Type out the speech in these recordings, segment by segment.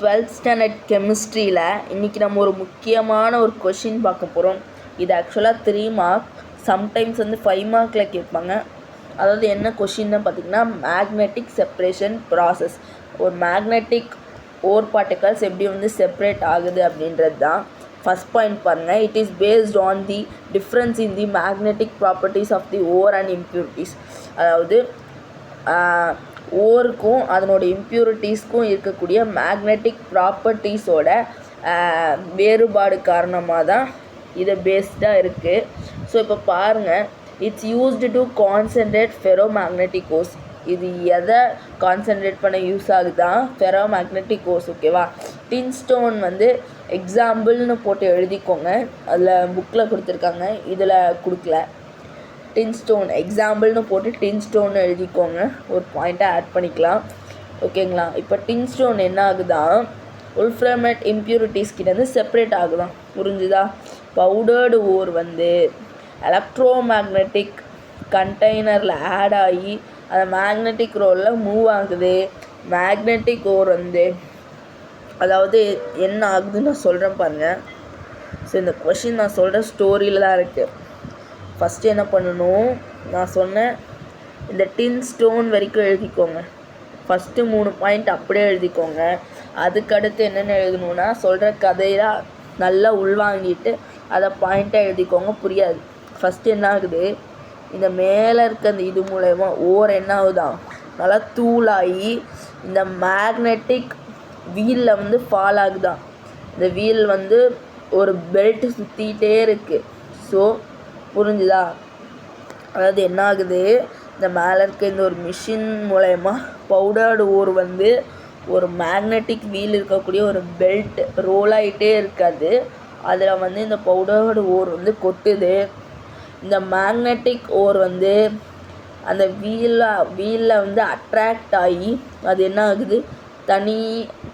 12th standard கெமிஸ்ட்ரியில் இன்றைக்கி நம்ம ஒரு முக்கியமான ஒரு கொஷின் பார்க்க போகிறோம். இது ஆக்சுவலாக 3 மார்க், சம்டைம்ஸ் வந்து 5 மார்க்கில் கேட்பாங்க. அதாவது என்ன கொஷின்னு பார்த்திங்கன்னா, மேக்னெட்டிக் செப்ரேஷன் ப்ராசஸ். ஒரு மேக்னெட்டிக் ஓர் பார்ட்டிகல்ஸ் எப்படி வந்து செப்ரேட் ஆகுது அப்படின்றது தான். ஃபஸ்ட் பாயிண்ட் பாருங்கள், it is based on the difference in the magnetic properties of the ore and impurities. அதாவது ஓருக்கும் அதனோட இம்ப்யூரிட்டிஸ்க்கும் இருக்கக்கூடிய மேக்னெட்டிக் ப்ராப்பர்ட்டிஸோட வேறுபாடு காரணமாக தான் இது பேஸ்டாக இருக்குது. ஸோ இப்போ பாருங்கள், it's used to concentrate ferromagnetic course. இது எதை கான்சன்ட்ரேட் பண்ண யூஸ் ஆகுதான்? Ferromagnetic course. ஓகேவா? டின் ஸ்டோன் வந்து எக்ஸாம்பிள்னு போட்டு எழுதிக்கோங்க. அதில் புக்கில் கொடுத்துருக்காங்க, இதில் கொடுக்கல. டின் ஸ்டோன் எக்ஸாம்பிள்னு போட்டு டின் ஸ்டோன் எழுதிக்கோங்க, ஒரு பாயிண்ட்டை ஆட் பண்ணிக்கலாம். ஓகேங்களா? இப்போ டின் ஸ்டோன் என்ன ஆகுதான், உல்ஃப்ரமேட் இம்ப்யூரிட்டிஸ் கிட்டேருந்து செப்ரேட் ஆகுதான். புரிஞ்சுதா? பவுடர்டு ஓர் வந்து எலக்ட்ரோ மேக்னெட்டிக் கண்டெய்னரில் ஆட் ஆகி அந்த மேக்னெட்டிக் ரோலில் மூவ் ஆகுது. மேக்னெட்டிக் ஓர் வந்து அதாவது என்ன ஆகுதுன்னு நான் சொல்கிறேன் பாருங்கள். ஸோ இந்த கொஷின் நான் சொல்கிற ஸ்டோரியில் தான் இருக்குது. ஃபஸ்ட்டு என்ன பண்ணணும், நான் சொன்னேன் இந்த டின் ஸ்டோன் வரைக்கும் எழுதிக்கோங்க. ஃபஸ்ட்டு 3 பாயிண்ட் அப்படியே எழுதிக்கோங்க. அதுக்கடுத்து என்னென்ன எழுதணுன்னா, சொல்கிற கதையாக நல்லா உள்வாங்கிட்டு அதை பாயிண்ட்டாக எழுதிக்கோங்க. புரியாது. ஃபஸ்ட்டு என்ன ஆகுது, இந்த மேலே இருக்க அந்த இது மூலயமா ஓர் என்ன ஆகுதான், நல்லா தூளாகி இந்த மேக்னெட்டிக் வீலில் வந்து ஃபால் ஆகுதான். இந்த வீல் வந்து ஒரு பெல்ட் சுற்றிகிட்டே இருக்குது. ஸோ புரிஞ்சுதா? அதாவது என்ன ஆகுது, இந்த மேலே இருக்க இந்த ஒரு மிஷின் மூலயமா பவுடர்டு ஓர் வந்து ஒரு மேக்னெட்டிக் வீல் இருக்கக்கூடிய ஒரு பெல்ட் ரோல் ஆகிட்டே இருக்காது. அதில் வந்து இந்த பவுடர்டு ஓர் வந்து கொட்டுது. இந்த மேக்னெட்டிக் ஓர் வந்து அந்த வீலில் வந்து அட்ராக்ட் ஆகி அது என்ன ஆகுது,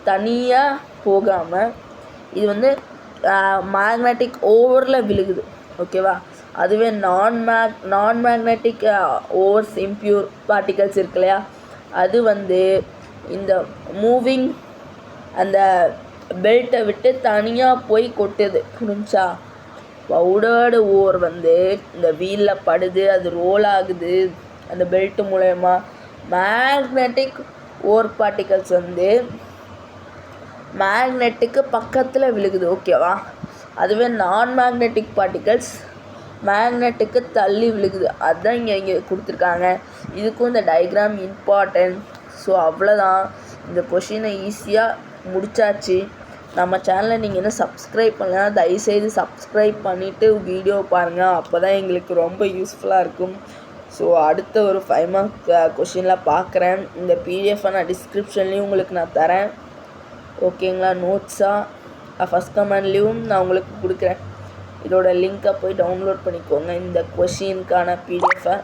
தனியாக போகாமல் இது வந்து மேக்னெட்டிக் ஓவரில் விழுகுது. ஓகேவா? அதுவே நான் மேக்னெட்டிக் ஓவர்ஸ் இம்ப்யூர் பார்ட்டிகல்ஸ் இருக்கு இல்லையா, அது வந்து இந்த மூவிங் அந்த பெல்ட்டை விட்டு தனியாக போய் கொட்டுது. புரிஞ்சா? பவுடர்டு ஓர் வந்து இந்த வீலில் படுது, அது ரோல் ஆகுது அந்த பெல்ட்டு மூலயமா. மேக்னெட்டிக் ஓர் பார்ட்டிகல்ஸ் வந்து மேக்னெட்டுக்கு பக்கத்தில் விழுகுது. ஓகேவா? அதுவே நான் மேக்னெட்டிக் பார்ட்டிகல்ஸ் மேக்னெட்டுக்கு தள்ளி விழுகுது. அதுதான் இங்கே கொடுத்துருக்காங்க. இதுக்கும் இந்த டயக்ராம் இம்பார்ட்டன்ட். ஸோ அவ்வளோதான், இந்த கொஷினை ஈஸியாக முடிச்சாச்சு. நம்ம சேனலை நீங்கள் என்ன சப்ஸ்கிரைப் பண்ணலன்னா தயவுசெய்து சப்ஸ்கிரைப் பண்ணிவிட்டு வீடியோ பாருங்கள். அப்போ தான் எங்களுக்கு ரொம்ப யூஸ்ஃபுல்லாக இருக்கும். ஸோ அடுத்த ஒரு 5 மார்க் கொஷினில் பார்க்குறேன். இந்த பிடிஎஃபை நான் டிஸ்கிரிப்ஷன்லேயும் உங்களுக்கு நான் தரேன். ஓகேங்களா? நோட்ஸாக ஃபஸ்ட் கமெண்ட்லேயும் நான் உங்களுக்கு கொடுக்குறேன். இதோட லிங்க்கை போய் டவுன்லோட் பண்ணிக்கோங்க, இந்த கொஷினுக்கான பிடிஎஃபை.